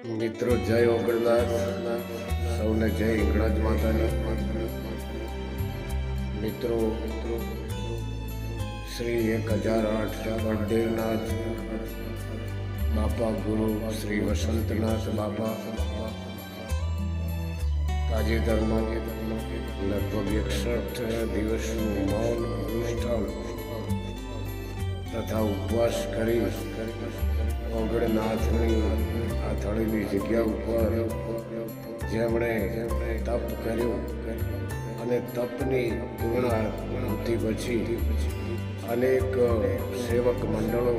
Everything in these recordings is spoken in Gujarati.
મિત્રો જય ઓગણનાથ, સૌને જય હિંગળાજ માતાની। મિત્રો શ્રી 1008 બળદેવનાથ બાપા ગુરુ શ્રી વસંતનાથ બાપા તાજેતરમાં લગભગ 61 દિવસનું મૌન અનુષ્ઠાન તથા ઉપવાસ કરી ઓગણનાથની આ થળીની જગ્યા ઉપર જેમણે તપ કર્યું અને તપની પૂર્ણાહુતિ પછી અનેક સેવક મંડળો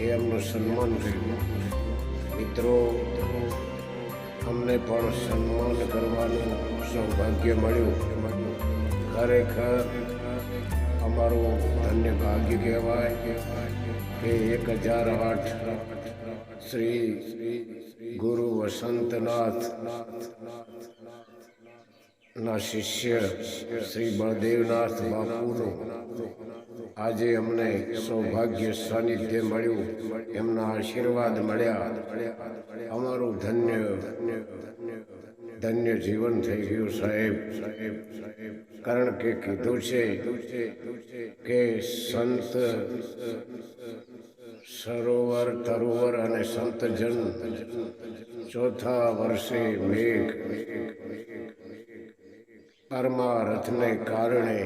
એમનું સન્માન કર્યું। મિત્રો, અમને પણ સન્માન કરવાનું સૌભાગ્ય મળ્યું। ખરેખર અમારું ધન્ય ભાગ્ય કહેવાય કે 1008 શ્રી ગુરુ વસંતનાથ ના શિષ્ય શ્રી બળદેવનાથ બાપુનું આજે અમને સૌભાગ્ય સાનિધ્ય મળ્યું, એમના આશીર્વાદ મળ્યા। અમારું ધન્ય જીવન થઈ ગયું સાહેબ। કારણ કે કીધું છે કે સંત સરોવર તરોવર અને સંતજન ચોથા વર્ષે મેઘ પરમારથને કારણે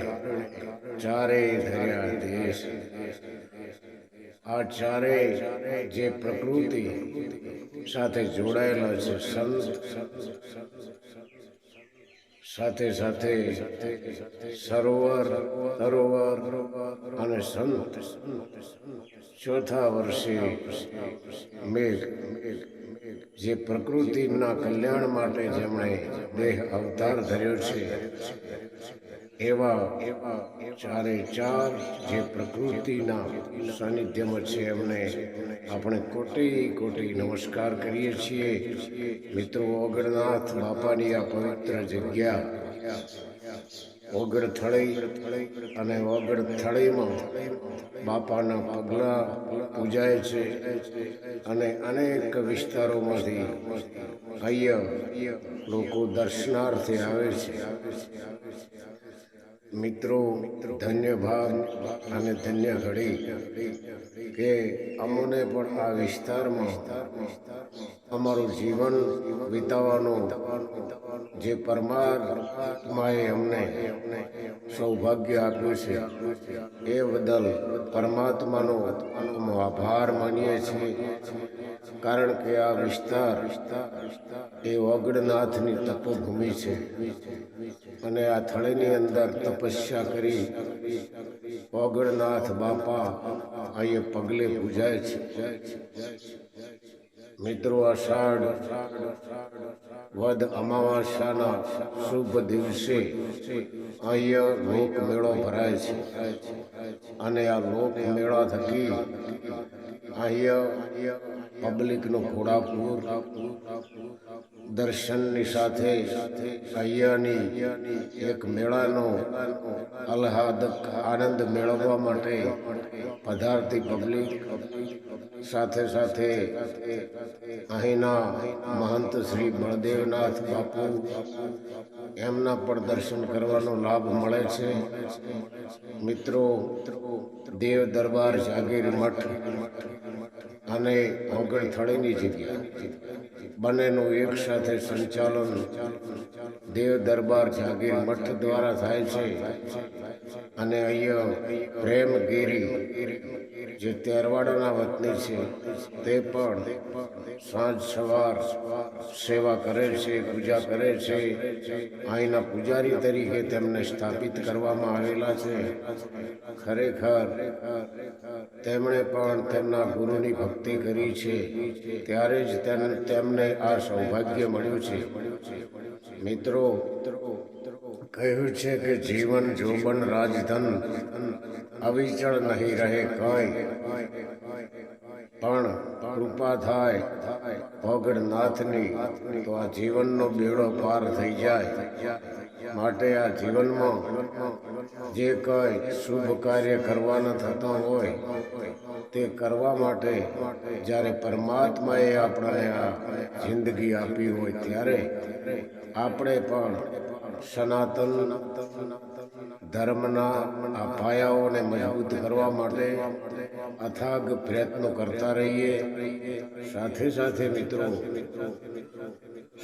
ચારે ધર્યા દેશ। આ ચારે જે પ્રકૃતિ સાથે જોડાયેલા છે, સંત સાથે સાથે સરોવર તરોવર અને સંત ચોથા વર્ષે મેઘ જે પ્રકૃતિના કલ્યાણ માટે જેમણે દેહ અવતાર ધર્યો છે, એવા ચારે ચાર જે પ્રકૃતિના સાનિધ્યમાં છે એમને આપણે કોટી કોટી નમસ્કાર કરીએ છીએ। મિત્રો, ઓગણનાથ બાપાની આ પવિત્ર જગ્યા ઓગણથળી અને ઓગણથળીમાં બાપાના પગલા પૂજાય છે અને અનેક વિસ્તારોમાંથી અહીંયા લોકો દર્શનાર્થે આવે છે। મિત્રો, ધન્ય ભાગ અને ધન્ય ઘડી કે અમોને પણ આ વિસ્તારમાં અમારું જીવન વિતાવવાનો જે પરમાત્માએ અમને સૌભાગ્ય આપ્યું છે એ બદલ પરમાત્માનો આભાર માનીએ છીએ। કારણ કે આ વિસ્તાર એ ઓગણનાથની તપોભૂમિ છે અને આ થળીની અંદર તપસ્યા કરી ઓગણનાથ બાપા અહીંયા પગલે પૂજાય છે। મિત્રો, અષાઢ વદ અમાવાસ્યાના શુભ દિવસે અહીંયા લોકમેળો ભરાય છે અને આ લોકમેળા થકી અહીંયા પબ્લિકનો ઘોડાપૂર દર્શનની સાથે અહીંયાની એક મેળાનો આહલાદક આનંદ મેળવવા માટે પધારતી પબ્લિક સાથે સાથે અહીંના મહંત શ્રી બળદેવનાથ બાપુ એમના પણ દર્શન કરવાનો લાભ મળે છે। મિત્રો, દેવ દરબાર જાગીર મઠ અને ઓગણથળીની જગ્યા બંનેનું એક સાથે સંચાલન દેવ દરબાર જાગીર મઠ દ્વારા થાય છે અને અહીંયા પ્રેમગીરી જે તેરવાડાના વતની છે તે પણ સાંજ સવાર સેવા કરે છે, પૂજા કરે છે। અહીંના પૂજારી તરીકે તેમને સ્થાપિત કરવામાં આવેલા છે। ખરેખર તેમણે પણ તેમના ગુરુની ભક્તિ કરી છે, ત્યારે જ તેમને આ સૌભાગ્ય મળ્યું છે। મિત્રો, કહ્યું છે કે જીવન જોબન રાજધન અવિચળ નહીં રહે કાંઈ। પણ કૃપા થાય ભગડનાથની તો આ જીવનનો બેડો પાર થઈ જાય. માટે આ જીવનમાં જે કંઈ શુભ કાર્ય કરવાના થતા હોય તે કરવા માટે જ્યારે પરમાત્માએ આપણને આ જિંદગી આપી હોય ત્યારે આપણે પણ સનાતન ધર્મના આ પાયાઓને મજબૂત કરવા માટે અથાગ પ્રયત્નો કરતા રહીએ. સાથે સાથે મિત્રો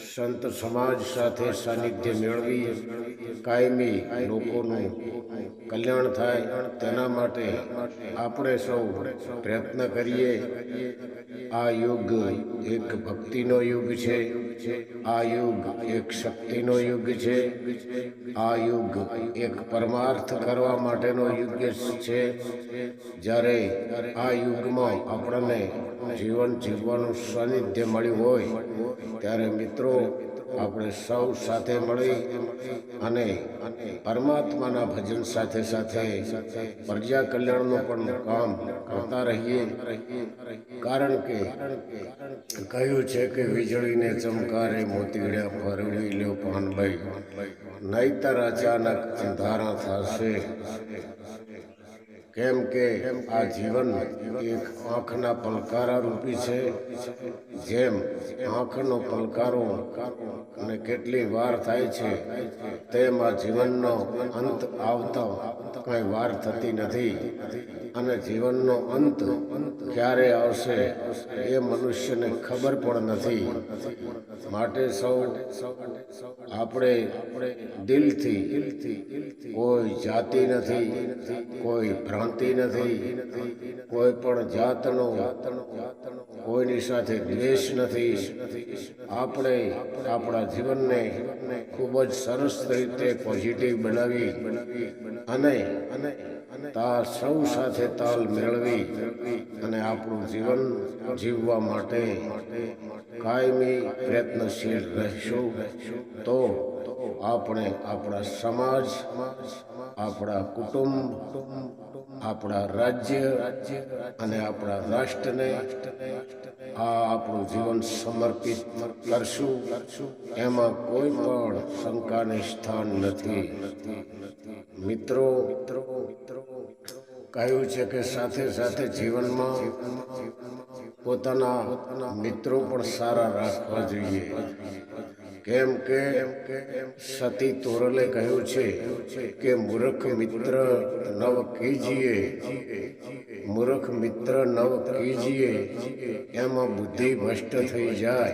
સંત સમાજ સાથે સાનિધ્ય મેળવી કાયમી લોકોનું કલ્યાણ થાય તેના માટે આપણે સૌ પ્રયત્ન કરીએ. આ યુગ એક ભક્તિનો યુગ છે. આ યુગ એક શક્તિનો યુગ છે. આ યુગ એક પરમાર્થ કરવા માટેનો યુગ છે. જ્યારે આ યુગમાં આપણને જીવન જીવવાનું સાનિધ્ય મળ્યું હોય ત્યારે મિત્રો આપણે સૌ સાથે મળી અને પરમાત્માના ભજન સાથે સાથે પ્રજા કલ્યાણનું પણ કામ કરતા રહીએ. કારણ કે કહ્યું છે કે વીજળીને ચમકારે મોતીડ્યા ફરવી લ્યો પાનભાઈ, નહીતર અચાનક અંધારા થશે. કેમ કે આ જીવન એક આંખના પલકારા રૂપી છે. જેમ આંખનો પલકારો અને કેટલી વાર થાય છે તેમ આ જીવનનો અંત આવતા કઈ વાર થતી નથી. અને જીવનનો અંત ક્યારે આવશે એ મનુષ્યને ખબર પણ નથી. માટે સૌ આપણે દિલથી, કોઈ જાતિ નથી, કોઈ ભ્રાંતિ નથી, કોઈ પણ જાતનો કોઈની સાથે દ્વેષ નથી. આપણે આપણા જીવનને ખૂબ જ સરસ રીતે પોઝિટિવ બનાવી અને સૌ સાથે તાલ મેળવી અને આપણું જીવન જીવવા માટે કાયમી પ્રયત્નશીલ રહેશું તો આપણે આપણા સમાજ, આપણા કુટુંબ, આપણા રાજ્ય અને આપણા રાષ્ટ્રને આ આપણું જીવન સમર્પિત કરશું. એમાં કોઈ પણ શંકાને સ્થાન નથી. મિત્રો કહ્યું છે કે સાથે સાથે જીવનમાં પોતાના મિત્રો પણ સારા રાખવા જોઈએ. કેમ કે સતી તોરલે કહ્યું છે કે મૂર્ખ મિત્ર નવ કીજીએ, મૂર્ખ મિત્ર નવ કીજીએ, એમાં બુદ્ધિ ભ્રષ્ટ થઈ જાય.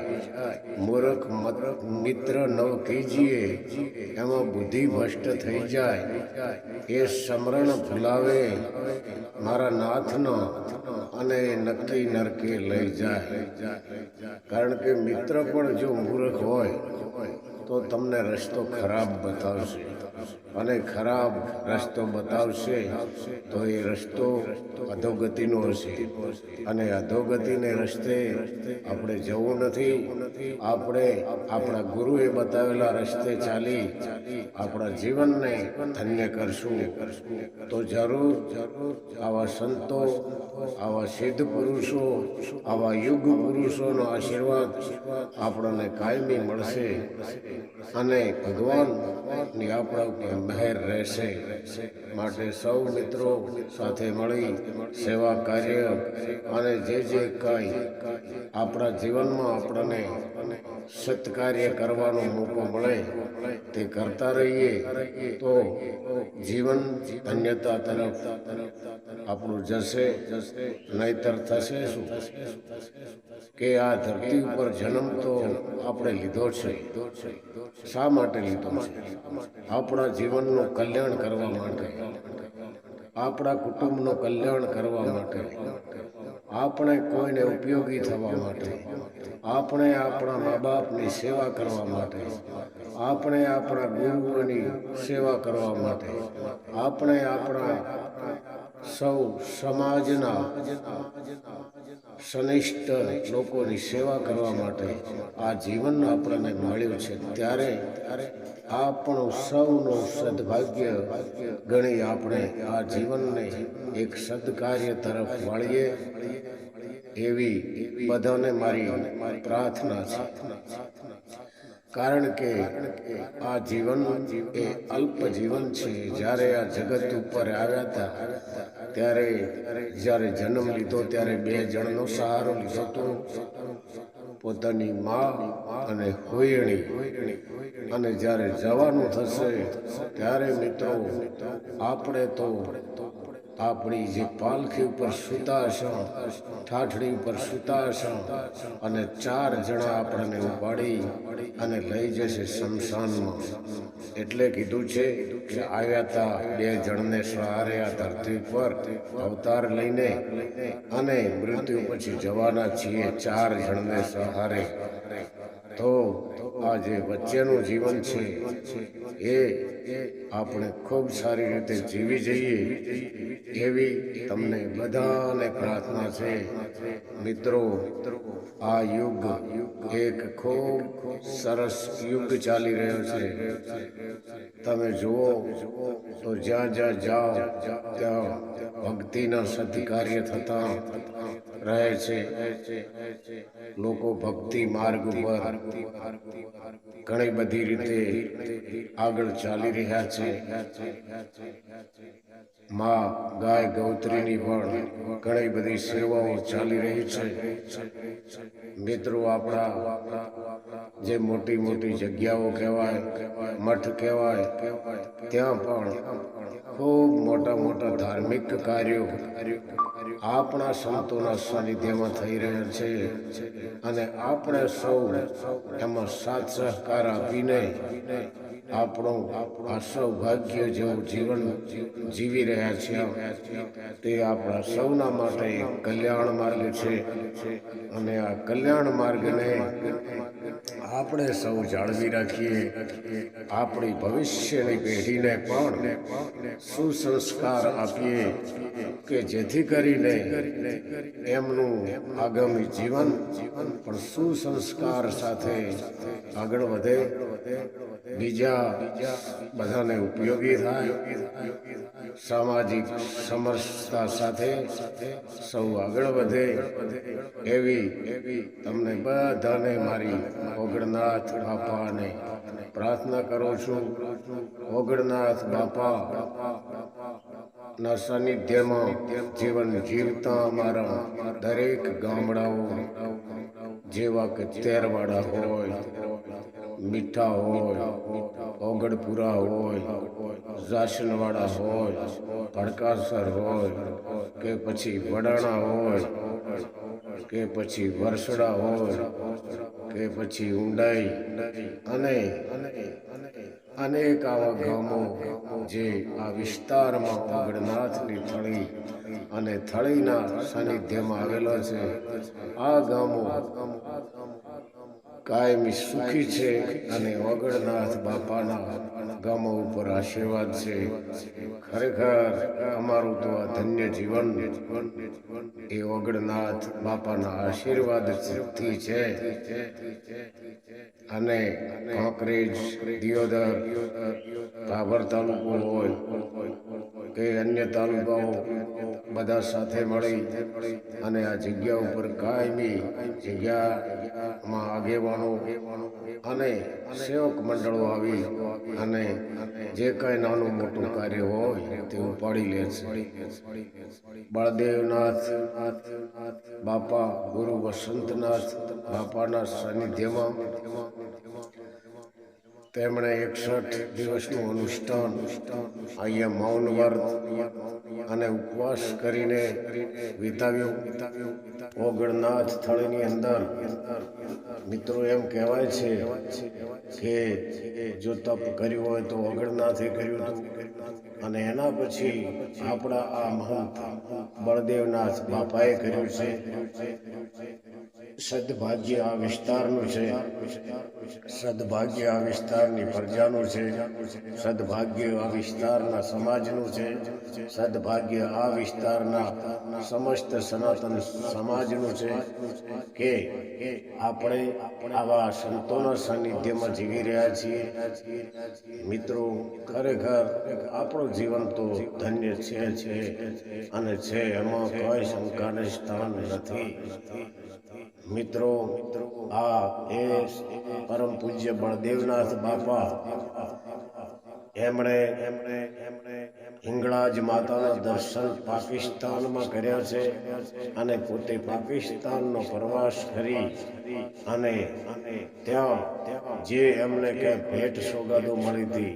મૂર્ખ મિત્ર નવ કીજીએ, એમાં બુદ્ધિ ભ્રષ્ટ થઈ જાય. એ સ્મરણ ભૂલાવે મારા નાથનો અને નક્કી નરકે લઈ જાય. કારણ કે મિત્ર પણ જો મૂર્ખ હોય તો તમને રસ્તો ખરાબ બતાવશે અને ખરાબ રસ્તો બતાવશે તો એ રસ્તો અધોગતિનો હશે. અને અધોગતિને રસ્તે આપણે જવું નથી. આપણે આપણા ગુરુએ બતાવેલા રસ્તે ચાલી આપણા જીવનને ધન્ય કરશું. તો જરૂર આવા સંતો, આવા સિદ્ધ પુરુષો, આવા યુગ પુરુષોનો આશીર્વાદ આપણને કાયમી મળશે અને ભગવાનની આપણા ઉપર મહેર રહેશે. માટે સૌ મિત્રો સાથે મળી સેવા કાર્ય અને જે કંઈ આપણા જીવનમાં આપણને સત્કાર્ય કરવાનો મોકો મળે તે કરતા રહીએ તો જીવન ધન્યતા તરફ આપણું જશે. નહીતર થશે શું કે આ ધરતી ઉપર જન્મ તો આપણે લીધો છે. શા માટે લીધો છે? આપણા જીવનનું કલ્યાણ કરવા માટે, આપણા કુટુંબનું કલ્યાણ કરવા માટે, આપણે કોઈને ઉપયોગી થવા માટે, આપણે આપણા મા બાપની સેવા કરવા માટે, આપણે આપણા ગુરુઓની સેવા કરવા માટે, આપણે આપણા સૌ સમાજના સનિષ્ઠ લોકોની સેવા કરવા માટે આ જીવન આપણને મળ્યું છે. ત્યારે આપણું સૌનું સદભાગ્ય ગણી આપણે આ જીવનને એક સદકાર્ય તરફ વાળીએ એવી બધાને મારી પ્રાર્થના છે. કારણ કે આ જીવન એ અલ્પ જીવન છે. જ્યારે આ જગત ઉપર આવ્યા હતા ત્યારે જ્યારે જન્મ લીધો ત્યારે 2 જણનો સહારો લીધો હતો, પોતાની મા અને હોયણી. અને જ્યારે જવાનું થશે ત્યારે મિત્રો આપણે તો આપણી જે પાલખી ઉપર સૂતા હશું, ઠાઠડી ઉપર સૂતા હશું અને 4 જણા આપણને ઉપાડી અને લઈ જશે શમશાનમાં. એટલે કીધું છે કે આવ્યા તા 2 જણને સહારે આ ધરતી પર અવતાર લઈને અને મૃત્યુ પછી જવાના છીએ 4 જણને સહારે. તો આ જે વચ્ચેનું જીવન છે એ આપણે ખૂબ સારી રીતે જીવી જઈએ એવી તમને બધાને પ્રાર્થના છે. મિત્રો, આ યુગ એક ખૂબ સરસ યુગ ચાલી રહ્યો છે. તમે જુઓ તો જ્યાં જ્યાં જાઓ ત્યાં ભક્તિના સત્કાર્ય થતા રહે છે. લોકો ભક્તિ માર્ગ ઉપર ઘણી બધી રીતે આગળ ચાલી રહ્યા છે. માં ગાય ગૌત્રીની પણ ઘણી બધી સેવાઓ ચાલી રહી છે. મિત્રો, આપણા જે મોટી મોટી જગ્યાઓ કહેવાય, મઠ કહેવાય, ત્યાં પણ ખૂબ મોટા મોટા ધાર્મિક કાર્યો આપણા સંતોના સાનિધ્યમાં થઈ રહ્યા છે. અને આપણે સૌ એમાં સાથ સહકાર આપીને આપણું આ સૌભાગ્ય જેવું જીવન જીવી રહ્યા છીએ. તે આપણા સૌના માટે કલ્યાણ માર્ગ છે. અને આ કલ્યાણ માર્ગને આપણે સૌ જાળવી રાખીએ. આપણી ભવિષ્યની પેઢીને પણ સુસંસ્કાર આપીએ કે જેથી કરીને એમનું આગામી જીવન પણ સુસંસ્કાર સાથે આગળ વધે, બીજા બધાને ઉપયોગી થાય, સામાજિક સમરસતા સાથે સૌ આગળ વધે એવી તમને બધાને મારી ઓગણનાથ બાપાને પ્રાર્થના કરું છું. ઓગણનાથ બાપા ના સાનિધ્યમાં જીવન જીવતા અમારા દરેક ગામડાઓ જેવા કે તેરવાડા હોય, મીઠા હોય, ઓગણપુરા હોય, જાશનવાડા હોય, ભડકાસર હોય કે પછી વડાણા હોય કે પછી વરસડા હોય કે પછી ઊંડાઈ અને અનેક આવા ગામો જે આ વિસ્તારમાં ઓગણનાથની થળી અને થળીના સાનિધ્યમાં આવેલા છે. આ ગામો કાયમી સુખી છે અને ઓગણનાથ બાપાના ગામો ઉપર આશીર્વાદ છે. ખરેખર અમારું તો આ ધન્ય જીવન એ ઓગણનાથ બાપાના આશીર્વાદથી છે. અને કાંકરેજ, દિયોદર, ભાભર તાલુકો હોય કે અન્ય તાલુકાઓ બધા સાથે મળી અને આ જગ્યા ઉપર કાયમી જગ્યામાં આગેવાનો અને સેવક મંડળો આવી અને જે કાંઈ નાનું મોટું કાર્ય હોય તે ઉપાડી લે છે. બળદેવનાથ બાપા, ગુરુ વસંતનાથ બાપાના સાનિધ્યમાં તેમણે 61 દિવસનું અનુષ્ઠાન અહીંયા મૌન વ્રત અને ઉપવાસ કરીને વિતાવ્યું. ઓગણનાથ થળીની અંદર મિત્રો એમ કહેવાય છે કે જો તપ કર્યું હોય તો ઓગણનાથે કર્યું હતું. અને એના પછી આપણા આ મહંત બળદેવનાથ બાપાએ કર્યું છે. સદભાગ્ય આ વિસ્તારનું છે, સદભાગ્ય આ વિસ્તારની પ્રજાનું છે, સદભાગ્ય આ વિસ્તારના સમાજનું છે, સદભાગ્ય આ વિસ્તારના સમસ્ત સનાતન સમાજનું છે કે આપણે આવા સંતોના સાનિધ્યમાં જીવી રહ્યા છીએ. મિત્રો, ખરેખર આપણું જીવન તો ધન્ય છે અને છે, એમાં કોઈ શંકાને સ્થાન નથી. મિત્રો, આ એ પરમ પૂજ્ય બળદેવનાથ બાપા એમણે હિંગળાજ માતાના દર્શન પાકિસ્તાનમાં કર્યા છે અને પોતે પાકિસ્તાનનો પ્રવાસ કરી અને ત્યાં જે એમને કે ભેટ સોગાદો મળી હતી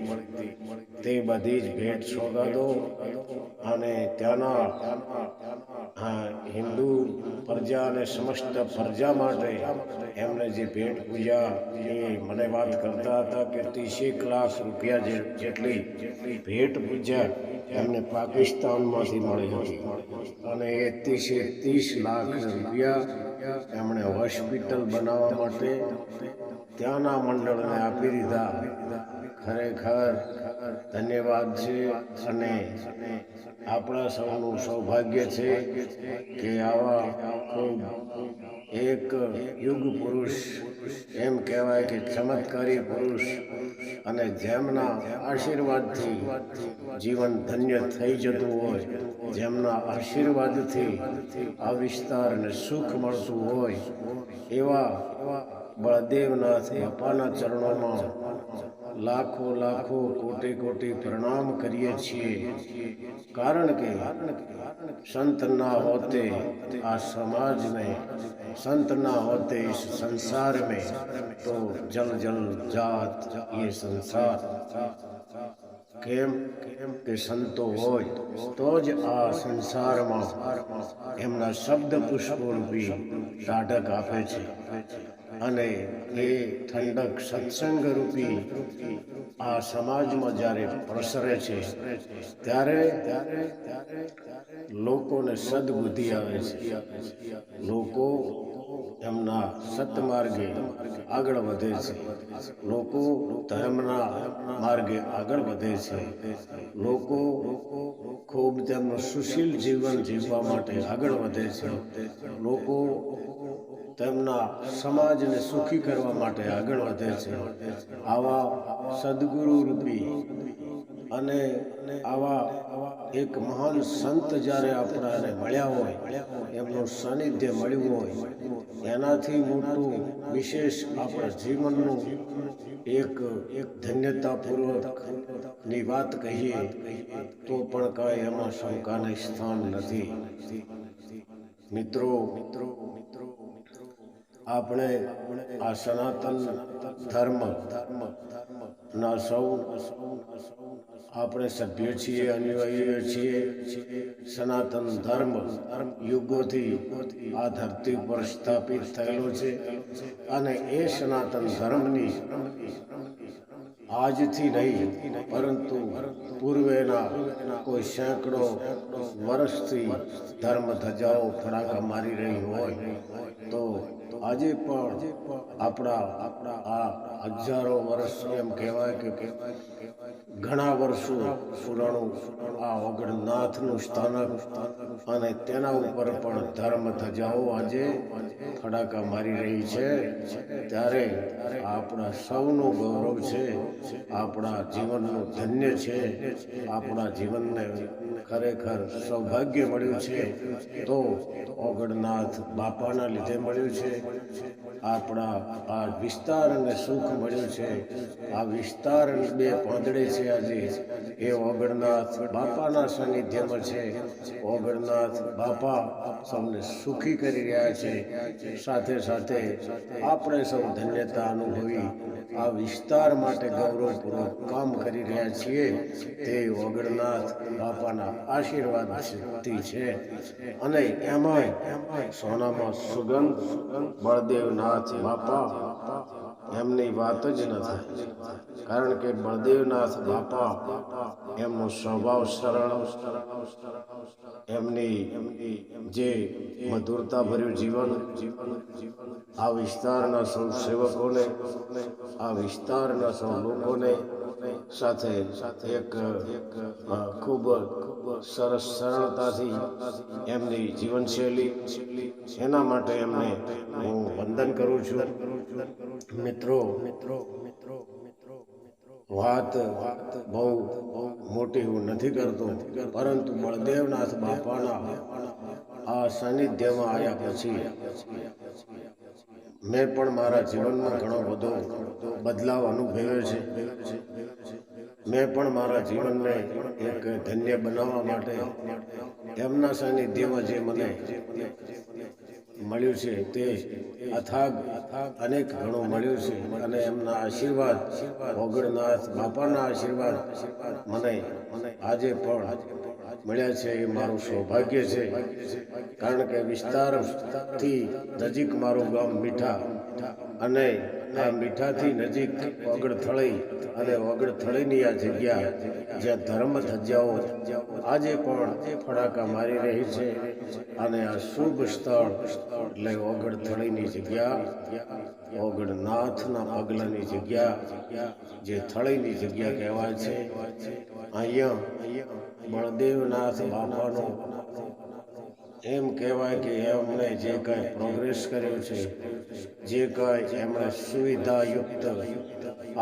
તે બધી જ ભેટ સોગાદો અને ત્યાંના હિન્દુ પ્રજા અને સમસ્ત પ્રજા માટે એમણે જે ભેટ પૂજા એ મને વાત કરતા હતા કે 30 લાખ રૂપિયા જેટલી ભેટ પૂજા એમને પાકિસ્તાનમાંથી મળી હતી અને એ 30 લાખ રૂપિયા એમણે હોસ્પિટલ બનાવવા માટે ત્યાંના મંડળને આપી દીધા. ખરેખર ધન્યવાદ છે અને આપણા સૌનું સૌભાગ્ય છે કે આવા ખૂબ એક યુગ પુરુષ, એમ કહેવાય કે ચમત્કારી પુરુષ અને જેમના આશીર્વાદથી જીવન ધન્ય થઈ જતું હોય, જેમના આશીર્વાદથી આ વિસ્તારને સુખ મળતું હોય, એવા બળદેવનાથ બાપાના ચરણોમાં લાખો લાખો કોટી કોટી પ્રણામ કરીએ છીએ. કારણ કે संत ना होते आ समाज में, संत ना होते इस संसार में, तो जल जल जात ये संसार. કેમ કે સંતો હોય તો જ આ સંસારમાં એમના શબ્દ પુષ્પોરૂપી ટાઢક આપે છે અને એ ઠંડક સત્સંગ રૂપી આ સમાજમાં જ્યારે પ્રસરે છે ત્યારે લોકોને સદબુદ્ધિ આવે છે, લોકો એમના સત્માર્ગે આગળ વધે છે, લોકો ધર્મના માર્ગે આગળ વધે છે, લોકો ખૂબ તેમનું સુશીલ જીવન જીવવા માટે આગળ વધે છે, લોકો તેમના સમાજને સુખી કરવા માટે આગળ વધે છે. આવા સદગુરુ રૂપી અને આવા એક મહાન સંત જ્યારે આપણાને મળ્યા હોય, એમનું સાનિધ્ય મળ્યું હોય, એનાથી મોટું વિશેષ આપણા જીવનનું એક ધન્યતાપૂર્વકની વાત કહીએ તો પણ કાંઈ એમાં શંકાને સ્થાન નથી. મિત્રો, આપણે આ સનાતન ધર્મ ના સૌ આપણે સભ્ય છીએ, અનુયાયીઓ છીએ. સનાતન ધર્મ યુગોથી આ ધરતી પર સ્થાપિત થયેલો છે અને એ સનાતન ધર્મની આજથી નહીં પરંતુ પૂર્વેના કોઈ સેંકડો વર્ષથી ધર્મ ધજાઓ ફડાકા મારી રહી હોય તો આજે પણ આપણા આ હજારો વર્ષ એમ કહેવાય કે ઘણા વર્ષો પુરાણું આ ઓગણનાથનું સ્થાનક અને તેના ઉપર પણ ધર્મ ધજાઓ આજે ફડાકા મારી રહી છે. ત્યારે આપણા સૌનું ગૌરવ છે, આપણા જીવનનું ધન્ય છે, આપણા જીવનને ખરેખર સૌભાગ્ય મળ્યું છે તો ઓગણનાથ બાપાના લીધે મળ્યું છે. આપણા આ વિસ્તારને સુખ મળ્યું છે. આ વિસ્તાર બે પાંદડે છે આજે એ ઓગણનાથ બાપાના સાનિધ્યમાં છે. ઓગણનાથ બાપા સૌને સુખી કરી રહ્યા છે. સાથે સાથે આપણે સૌ ધન્યતા અનુભવી આ વિસ્તાર માટે ગૌરવપૂર્વક કામ કરી રહ્યા છીએ. તે ઓગણનાથ બાપાના આશીર્વાદથી છે અને એમાંય સોનામાં સુગંધ બળદેવનાથ બળદેવનાથ બાપા એમની વાત જ ન થાય, કારણ કે બળદેવનાથ બાપા એમનો સ્વભાવ સરળ, એમની જે મધુરતા ભર્યું જીવન આ વિસ્તારના સૌ સેવકોને, આ વિસ્તારના સૌ લોકોને સાથે એક ખૂબ સરસ સરળતાથી એમની જીવનશૈલી, એના માટે એમને હું વંદન કરું છું. મિત્રો, વાત બહુ મોટી હું નથી કરતો, પરંતુ બળદેવનાથ બાપાના આ સાનિધ્યમાં આવ્યા પછી મેં પણ મારા જીવનમાં ઘણો બધો બદલાવ અનુભવ્યો છે. મેં પણ મારા જીવનને એક ધન્ય બનાવવા માટે એમના સાનિધ્યમાં જે મને મળ્યું છે તે અથાગ અનેક ઘણું મળ્યું છે, અને એમના આશીર્વાદ, ઓગણનાથ બાપાના આશીર્વાદ મને આજે પણ મળ્યા છે. એ મારું સૌભાગ્ય છે, કારણ કે વિસ્તારથી નજીક મારું ગામ મીઠા, અને આ મીઠાથી નજીક ઓગણથળી, અને ઓગણથળીની આ જગ્યા જ્યાં ધર્મ ધજાઓ આજે પણ ફડાકા મારી રહી છે, અને આ શુભ સ્થળ એટલે ઓગણથળીની જગ્યા, ઓગણનાથના પગલાની જગ્યા, જે થળીની જગ્યા કહેવાય છે. અહીંયા બળદેવનાથ બાપાનો એમ કહેવાય કે એમણે જે કાંઈ પ્રોગ્રેસ કર્યો છે, જે કાંઈ એમણે સુવિધાયુક્ત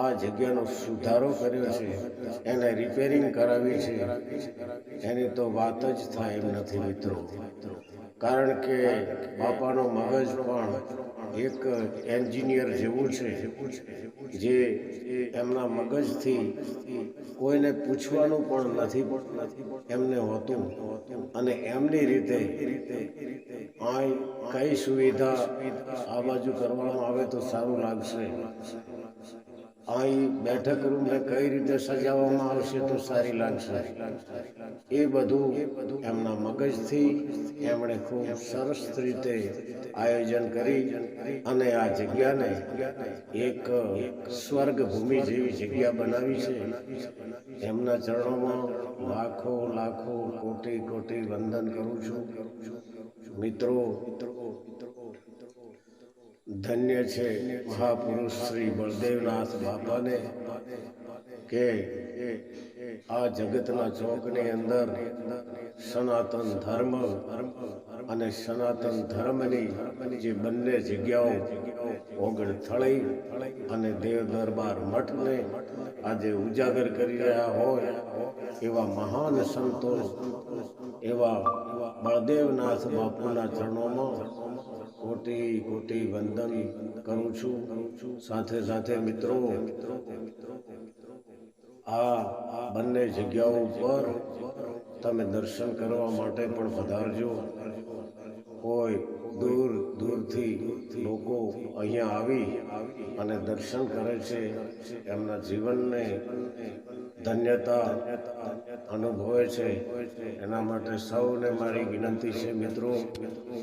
આ જગ્યાનો સુધારો કર્યો છે, એને રિપેરિંગ કરાવી છે, એની તો વાત જ થાય એમ નથી મિત્રો. કારણ કે બાપાનો મગજ પણ એક એન્જિનિયર જેવું છે, જે એમના મગજથી કોઈને પૂછવાનું પણ નથી એમને હોતું, અને એમની રીતે આ કઈ સુવિધા આ બાજુ કરવામાં આવે તો સારું લાગશે, અહીં બેઠક રૂમને કઈ રીતે સજાવવામાં આવશે તો સારી લાગશે, એ બધું એમના મગજથી એમણે ખૂબ સરસ રીતે આયોજન કરી અને આ જગ્યાને એક સ્વર્ગ ભૂમિ જેવી જગ્યા બનાવી છે. એમના ચરણોમાં લાખો લાખો કોટી કોટી વંદન કરું છું. મિત્રો, ધન્ય છે મહાપુરુષ શ્રી બળદેવનાથ બાપાને કે આ જગતના ચોકની અંદર સનાતન ધર્મ અને સનાતન ધર્મની જે બંને જગ્યાઓ ઓગણથળી અને દેવ દરબાર મઠને આજે ઉજાગર કરી રહ્યા હોય એવા મહાન સંતો, એવા બળદેવનાથ બાપુના ચરણોમાં કોટી કોટી વંદન કરું છું. સાથે સાથે મિત્રો, આ બંને જગ્યાઓ પર તમે દર્શન કરવા માટે પણ પધારજો. કોઈ દૂર દૂરથી લોકો અહીંયા આવી અને દર્શન કરે છે, એમના જીવનને ધન્યતા અનુભવે છે. એના માટે સૌને મારી વિનંતી છે મિત્રો,